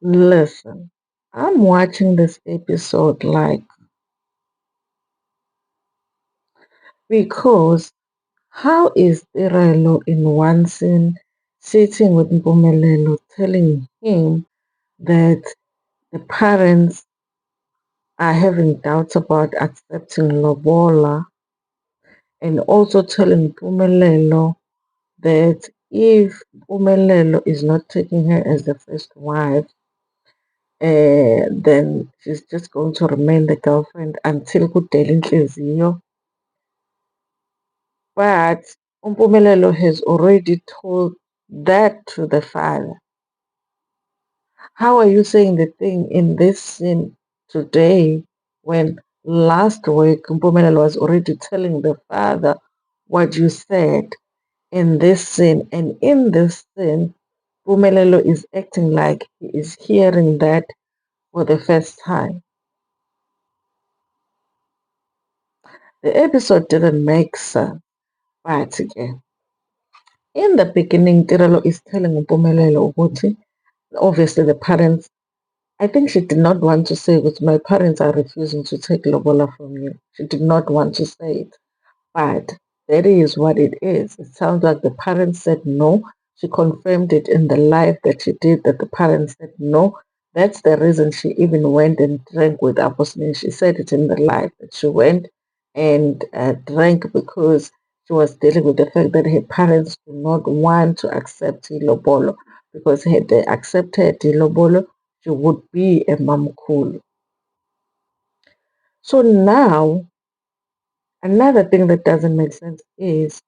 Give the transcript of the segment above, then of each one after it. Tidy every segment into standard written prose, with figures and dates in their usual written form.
Listen, I'm watching this episode like because how is Tirelo in one scene sitting with Mpumelelo telling him that the parents are having doubts about accepting Lobola and also telling Mpumelelo that if Mpumelelo is not taking her as the first wife, then she's just going to remain the girlfriend until kudele inhliziyo. But Umpumelelo has already told that to the father. How are you saying the thing in this scene today when last week Umpumelelo was already telling the father what you said in this scene? And in this scene, Umpumelelo is acting like he is hearing that for the first time. The episode didn't make sense, but again, in the beginning, Tirelo is telling Umpumelelo ukuthi obviously the parents, I think she did not want to say that my parents are refusing to take Lobola from you. She did not want to say it. But that is what it is. It sounds like the parents said no. She confirmed it in the live that she did, that the parents said no. That's the reason she even went and drank with Apostle. She said it in the live that she went and drank because she was dealing with the fact that her parents do not want to accept Ilobolo, because had they accepted Ilobolo, she would be a mamkulu. So now, another thing that doesn't make sense is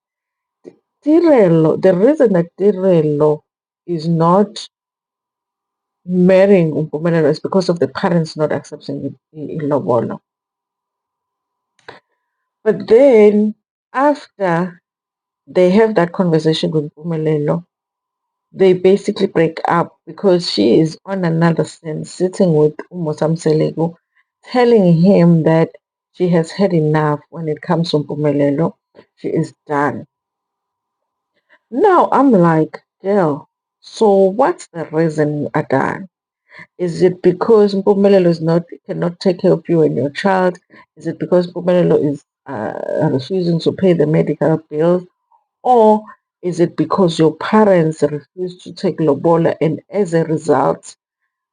Tirelo, the reason that Tirelo is not marrying Mpumelelo is because of the parents not accepting Ilobolo. But then, after they have that conversation with Mpumelelo, they basically break up because she is on another scene sitting with Umosam Selego, telling him that she has had enough when it comes to Mpumelelo. She is done. Now I'm like, girl, so what's the reason you are done? Is it because Mpumelelo is not cannot take care of you and your child? Is it because Mpumelelo is refusing to pay the medical bills? Or is it because your parents refused to take Lobola and as a result,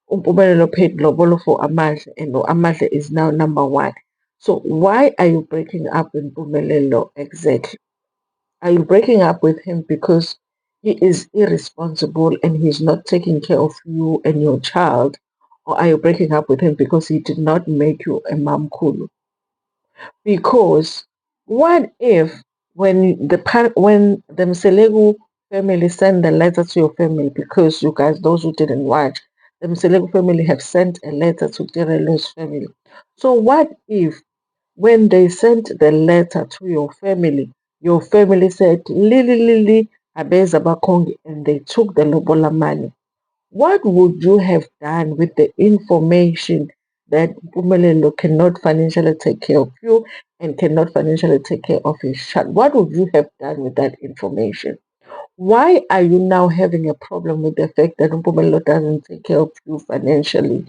Mpumelelo paid Lobola for Amahle and Amahle is now number one? So why are you breaking up with Mpumelelo exactly? Are you breaking up with him because he is irresponsible and he's not taking care of you and your child? Or are you breaking up with him because he did not make you a mamkulu? Because what if when the Mselegu family send the letter to your family, because you guys, those who didn't watch, the Mselegu family have sent a letter to Tirelo's family. So what if when they sent the letter to your family said Lili Lili Abeza Bakongi and they took the Lobola money? What would you have done with the information that Pumelelo cannot financially take care of you and cannot financially take care of his child? What would you have done with that information? Why are you now having a problem with the fact that Pumelelo doesn't take care of you financially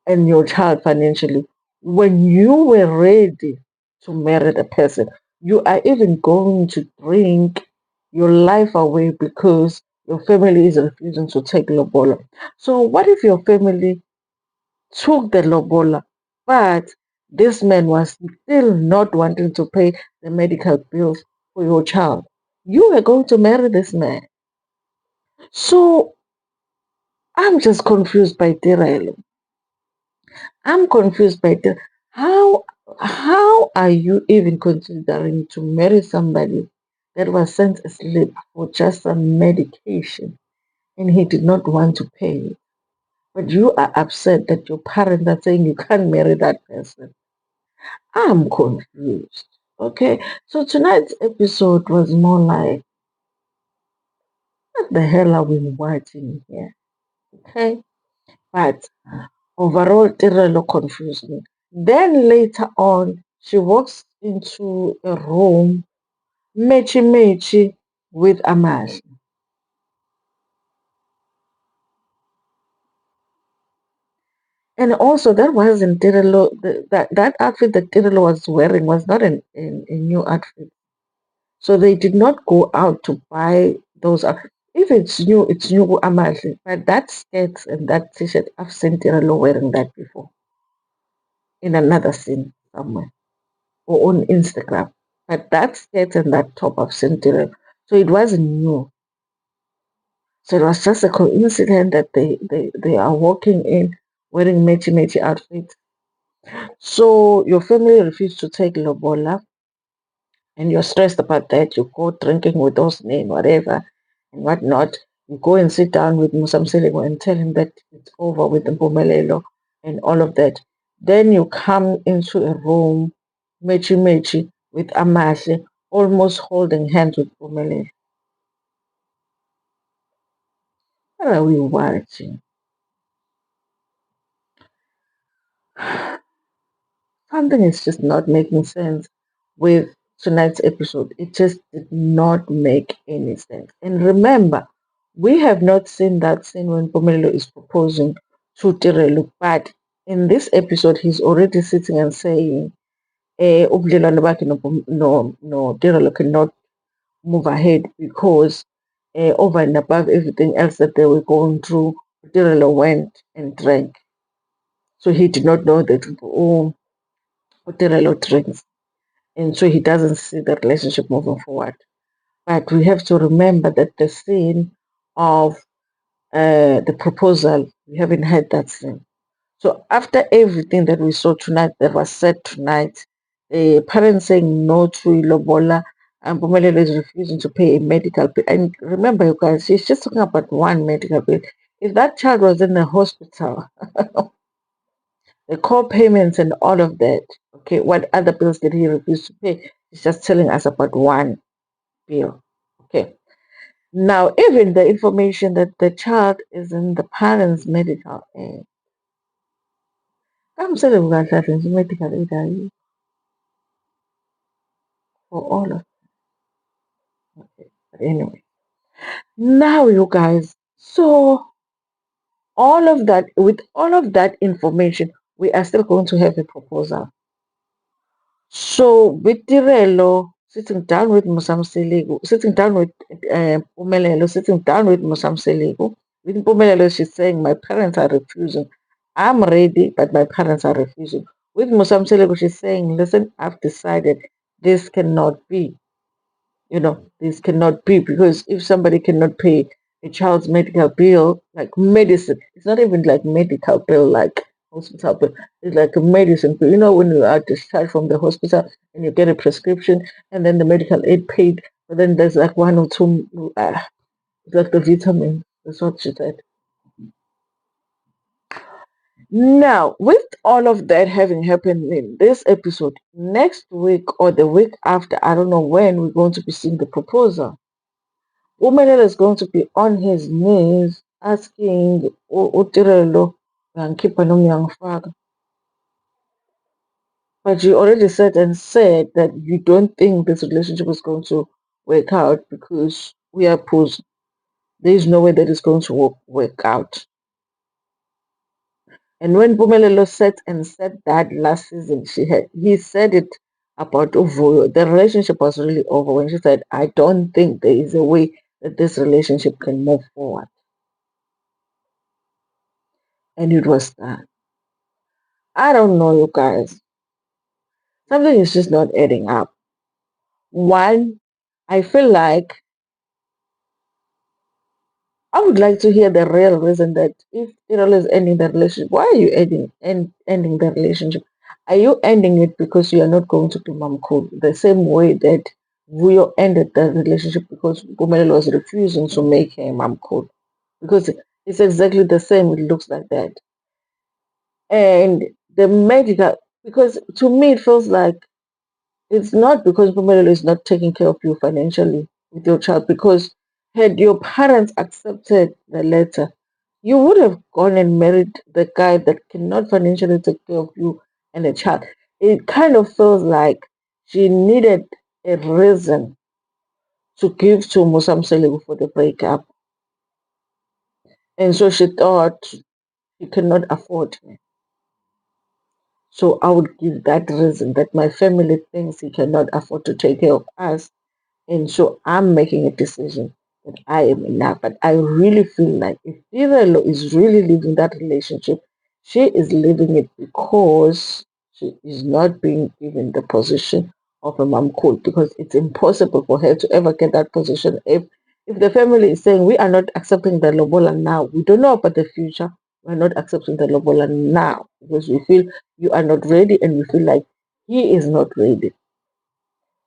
and your child financially when you were ready to marry the person? You are even going to drink your life away because your family is refusing to take lobola. So what if your family took the lobola, but this man was still not wanting to pay the medical bills for your child? You were going to marry this man. So I'm just confused by Tirelo. I'm confused by how are you even considering to marry somebody that was sent asleep for just some medication and he did not want to pay it? But you are upset that your parents are saying you can't marry that person. I'm confused. Okay, so tonight's episode was more like, what the hell are we watching here? Okay, but overall, Tirelo confused me. Then later on, she walks into a room, Mechi Mechi, with Amash. And also, that wasn't Tirelo. That outfit that Tirelo was wearing was not a new outfit. So they did not go out to buy those. If it's new Amali. But that skirt and that t-shirt, I've seen Tirelo wearing that before in another scene somewhere or on Instagram. But that skirt and that top, I've seen Tirelo. So it wasn't new. So it was just a coincidence that they are walking in wearing matchy outfits. So your family refused to take lobola, and you're stressed about that. You go drinking with those men, whatever, and whatnot. You go and sit down with Musamselego and tell him that it's over with the Mpumelelo and all of that. Then you come into a room, mechi with Amahle, almost holding hands with Mpumelelo. What are we watching? Something is just not making sense with tonight's episode. It just did not make any sense. And remember, we have not seen that scene when Pomelo is proposing to Tirelu, but in this episode, he's already sitting and saying, ubudlelwano bakhe no Tirelu cannot move ahead because over and above everything else that they were going through, Tirelu went and drank. So he did not know that Tirelu drinks. And so he doesn't see the relationship moving forward. But we have to remember that the scene of the proposal, we haven't had that scene. So after everything that we saw tonight, that was said tonight, the parents saying no to Ilobola, and Pumelelo is refusing to pay a medical bill. And remember, you guys, she's just talking about one medical bill. If that child was in the hospital, the co-payments and all of that, okay, what other bills did he refuse to pay? He's just telling us about one bill. Okay. Now, even the information that the child is in the parent's medical aid. I'm saying medical aid are you for all of it. But anyway. Now you guys, so all of that with all of that information, we are still going to have a proposal. So with Tirelo sitting down with Musamseligo, sitting down with Pumelelo, sitting down with Musamseligo, with Pumelelo, she's saying, my parents are refusing. I'm ready, but my parents are refusing. With Musamseligo, she's saying, listen, I've decided this cannot be. This cannot be because if somebody cannot pay a child's medical bill, like medicine, it's not even like medical bill, like hospital bill, it's like a medicine bill. When you are discharged from the hospital and you get a prescription and then the medical aid paid, but then there's like one or two, it's like the vitamin. That's what she said. Now, with all of that having happened in this episode, next week or the week after, I don't know when, we're going to be seeing the proposal. Umelele is going to be on his knees asking uTirelo, "Uyangikhipha noma uyangifaka?" But you already said that you don't think this relationship is going to work out because we are pros. There is no way that it's going to work out. And when Pumelelo said that last season, he said it about Uvuyo. The relationship was really over when she said, "I don't think there is a way that this relationship can move forward," and it was done. I don't know, you guys. Something is just not adding up. One, I feel like I would like to hear the real reason that if Tirol is ending the relationship, why are you ending the relationship? Are you ending it because you are not going to be mom cool? The same way that Vuyo ended the relationship because Gumelelo was refusing to make him mom cool. Because it's exactly the same, it looks like that. And the medical, because to me it feels like it's not because Pumelelo is not taking care of you financially with your child, because had your parents accepted the letter, you would have gone and married the guy that cannot financially take care of you and the child. It kind of feels like she needed a reason to give to Musam Seligu for the breakup. And so she thought she cannot afford me. So I would give that reason that my family thinks he cannot afford to take care of us, and so I'm making a decision that I am enough. But I really feel like if Tirelo is really leaving that relationship, she is leaving it because she is not being given the position of a mom cool, because it's impossible for her to ever get that position if the family is saying we are not accepting the lobola now, we don't know about the future, we're not accepting the lobola now because we feel you are not ready and we feel like he is not ready.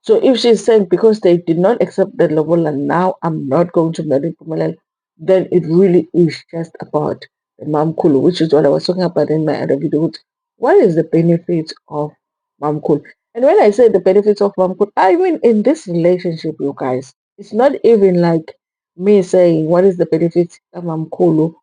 So if she's saying because they did not accept the lobola now, I'm not going to marry Pumalel, then it really is just about the mom kulu, which is what I was talking about in my other video. What is the benefit of mom kulu? And when I say the benefits of mom kulu, I mean in this relationship, you guys, it's not even like me saying what is the benefit of mom kulu,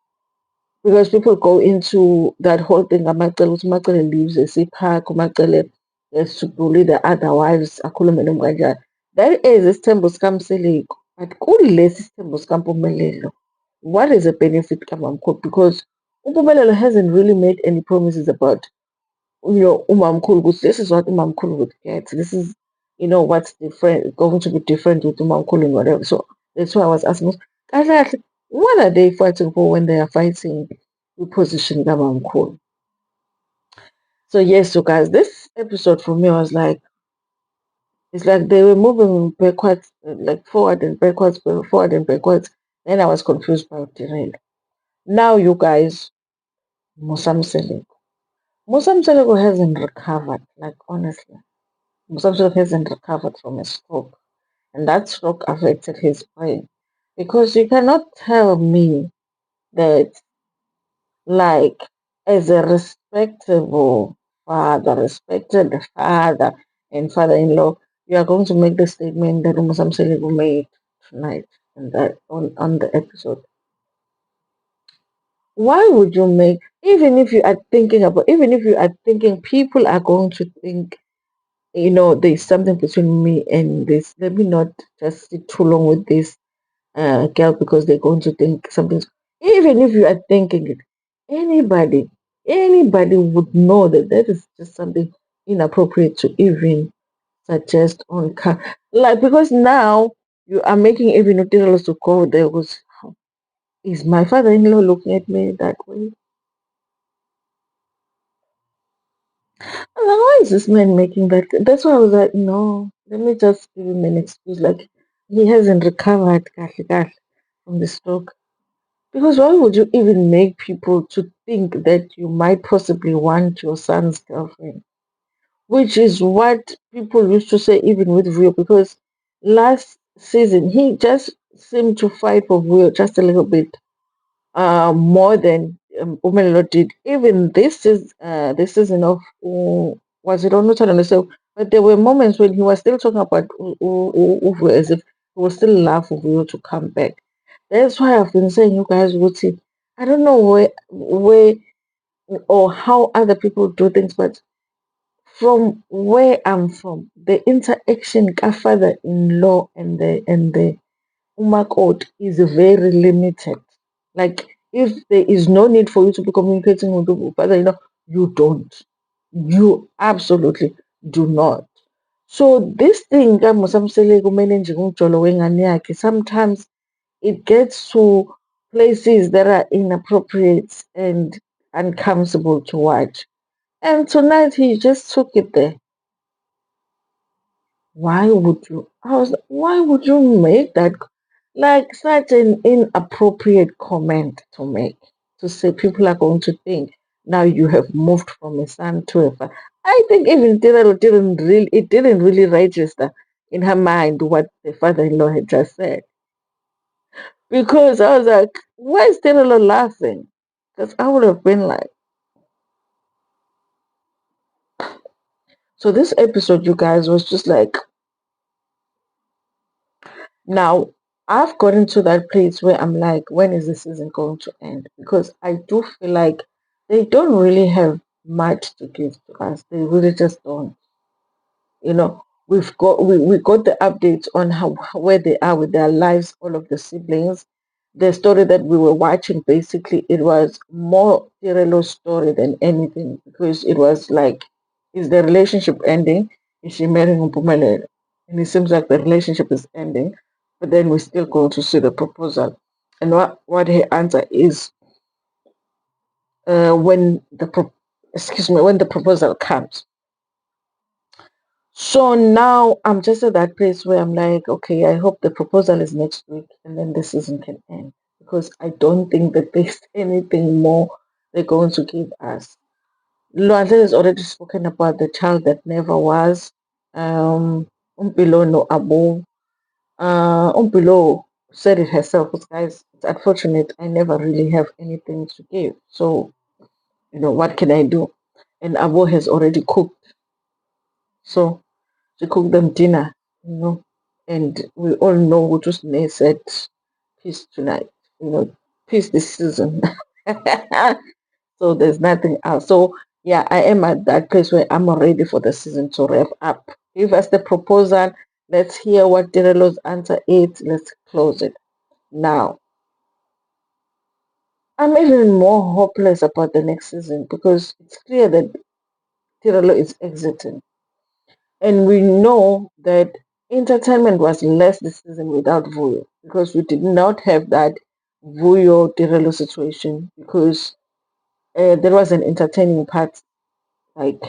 because people go into that whole thing. Amacele leaves esipha kumacele esubuli the other wives akhulume noma kanjani. That is isithembu sikamsileko, but kulesi sithembu sikampumelelo, what is the benefit kamamkhulu? Because umpumelelo hasn't really made any promises about, umamkhulu, because this is what umamkhulu would get, this is, what's different, going to be different with umamkhulu and whatever. So that's why I was asking, kahle kahle, what are they fighting for when they are fighting the position kamamkhulu? So yes, so guys, this episode for me was like, it's like they were moving backwards, like forward and backwards, forward and backwards. Then I was confused by Tirel. Now you guys, Musam Seleko. Musam Seleko hasn't recovered, like honestly. Musam Seleko hasn't recovered from a stroke. And that stroke affected his brain. Because you cannot tell me that, like, as a respectable father, respected father and father-in-law, you are going to make the statement that Musam Seligu made tonight and that on the episode. Why would you make, even if you are thinking people are going to think, there's something between me and this, let me not just sit too long with this girl because they're going to think something's, even if you are thinking it, anybody anybody would know that that is just something inappropriate to even suggest on like, because now you are making even Utiralo to go there was, is my father-in-law looking at me that way? I'm like, why is this man making that? That's why I was like, no, let me just give him an excuse, like he hasn't recovered from the stroke. Because why would you even make people to think that you might possibly want your son's girlfriend? Which is what people used to say even with Rio, because last season he just seemed to fight for Rio just a little bit more than Umelelo did. Even this season of was it on Utano? So, but there were moments when he was still talking about Uvu as if he was still love for Rio to come back. That's why I've been saying, you guys would see. I don't know where or how other people do things, but from where I'm from, the interaction ka father-in-law and the umakoti is very limited. Like if there is no need for you to be communicating with the father-in-law, you don't. You absolutely do not. So this thing kaMusamsele kumele nje ngijolo wengane yakhe, sometimes it gets to places that are inappropriate and uncomfortable to watch. And tonight he just took it there. Why would you? I was like, why would you make that like such an inappropriate comment to make? To say people are going to think now you have moved from a son to a father. I think even Tirelo didn't really register in her mind what the father-in-law had just said. Because I was like, why is Tirelo laughing? Because I would have been like, so this episode, you guys, was just like, now, I've gotten to that place where I'm like, when is the season going to end? Because I do feel like they don't really have much to give to us. They really just don't. We got the updates on how where they are with their lives, all of the siblings. The story that we were watching, basically, it was more Tirelo's story than anything, because it was like Is the relationship ending? Is she marrying Mpumelelo? And it seems like the relationship is ending, but then we're still going to see the proposal. And what her answer is, when when the proposal comes. So now I'm just at that place where I'm like, okay, I hope the proposal is next week and then the season can end, because I don't think that there's anything more they're going to give us. Luandle has already spoken about the child that never was. Umpilo no Abo. Umpilo said it herself, because guys, it's unfortunate. I never really have anything to give. So, what can I do? And Abo has already cooked. So she cooked them dinner, and we all know what was said, peace tonight, peace this season. So there's nothing else. So yeah, I am at that place where I'm ready for the season to wrap up. Give us the proposal. Let's hear what Direlo's answer is. Let's close it. Now, I'm even more hopeless about the next season, because it's clear that Direlo is exiting. And we know that entertainment was less this season without Vuyo, because we did not have that Vuyo Direlo situation, because there was an entertaining part, like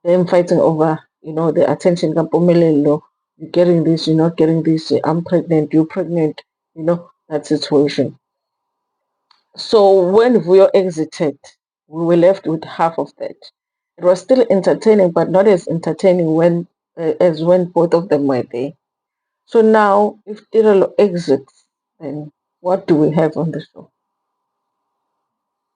them fighting over, the attention. You're getting this, you're not getting this, I'm pregnant, you're pregnant, that situation. So when Vuyo exited, we were left with half of that. It was still entertaining, but not as entertaining as when both of them were there. So now, if Tiralo exits, then what do we have on the show?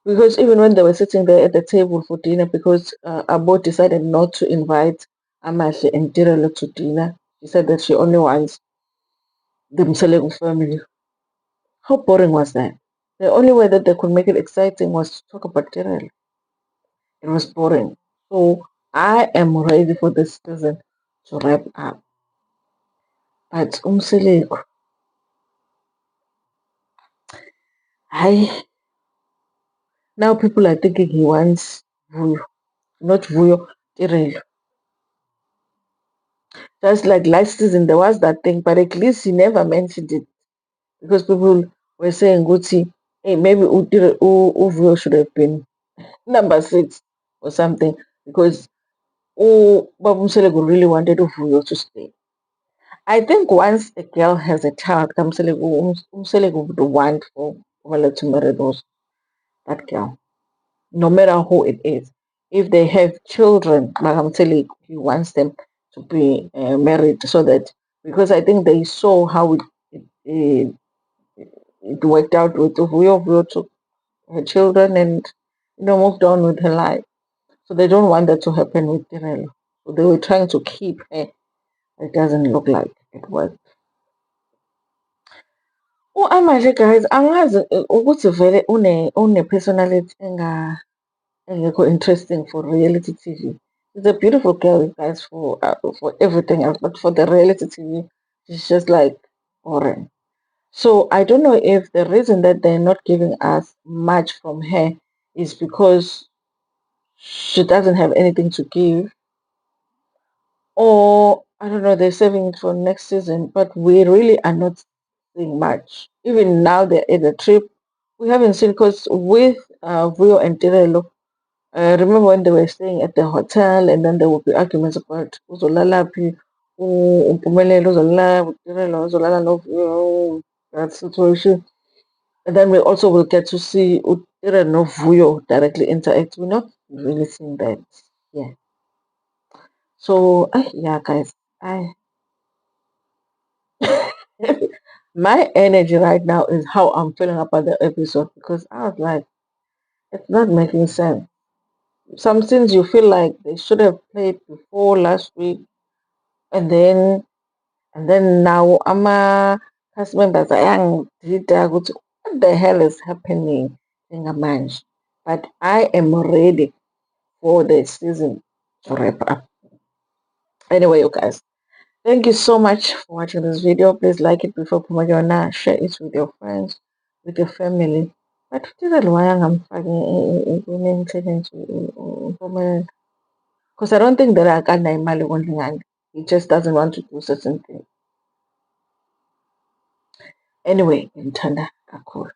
Because even when they were sitting there at the table for dinner, because Abo decided not to invite Amahle and Tiralo to dinner, she said that she only wants the Mselego family. How boring was that? The only way that they could make it exciting was to talk about Tiralo. It was boring. So I am ready for this season to wrap up. But Umselego, I now people are thinking he wants Vuyo, not Vuyo, Tirelo. Just like last season, there was that thing, but at least he never mentioned it, because people were saying, Gucci, hey, maybe Vuyo should have been number 6 or something, because Babu Mselego really wanted Vuyo to stay. I think once a girl has a child, Mselego would want for Umalo to marry that girl, no matter who it is. If they have children, Magamteli, he wants them to be married, so that, because I think they saw how it, it worked out with Vuyo took her children and moved on with her life. So they don't want that to happen with Tirelo. So they were trying to keep her. It doesn't look like it worked. Manje guys, angazi ukuthi vele une-personality engekho interesting for reality TV. She's a beautiful girl, guys, for everything else, but for the reality TV, she's just like boring. So I don't know if the reason that they're not giving us much from her is because she doesn't have anything to give, or I don't know, they're saving it for next season, but we really are not seeing much. Even now they're at the trip, we haven't seen, because with Vuyo and Tirelo, remember when they were staying at the hotel, and then there would be arguments about Uzolalaphi, Umpumelelo Uzolala, Tirelo Uzolala no Vuyo, that situation. And then we also will get to see Tirelo no Vuyo directly interact. We're not really seeing that. Yeah. So, yeah, guys, I my energy right now is how I'm feeling about the episode, because I was like, it's not making sense. Some scenes you feel like they should have played before last week, and then now cast members ayangidida ukuthi what the hell is happening njengamanje. But I am ready for the season to wrap up. Anyway, you guys, thank you so much for watching this video. Please like it before Pumajona, share it with your friends, with your family. But this is why I'm fucking Because I don't think that akanayo imali kondlingane. He just doesn't want to do certain things. Anyway, ngimthanda kakhulu.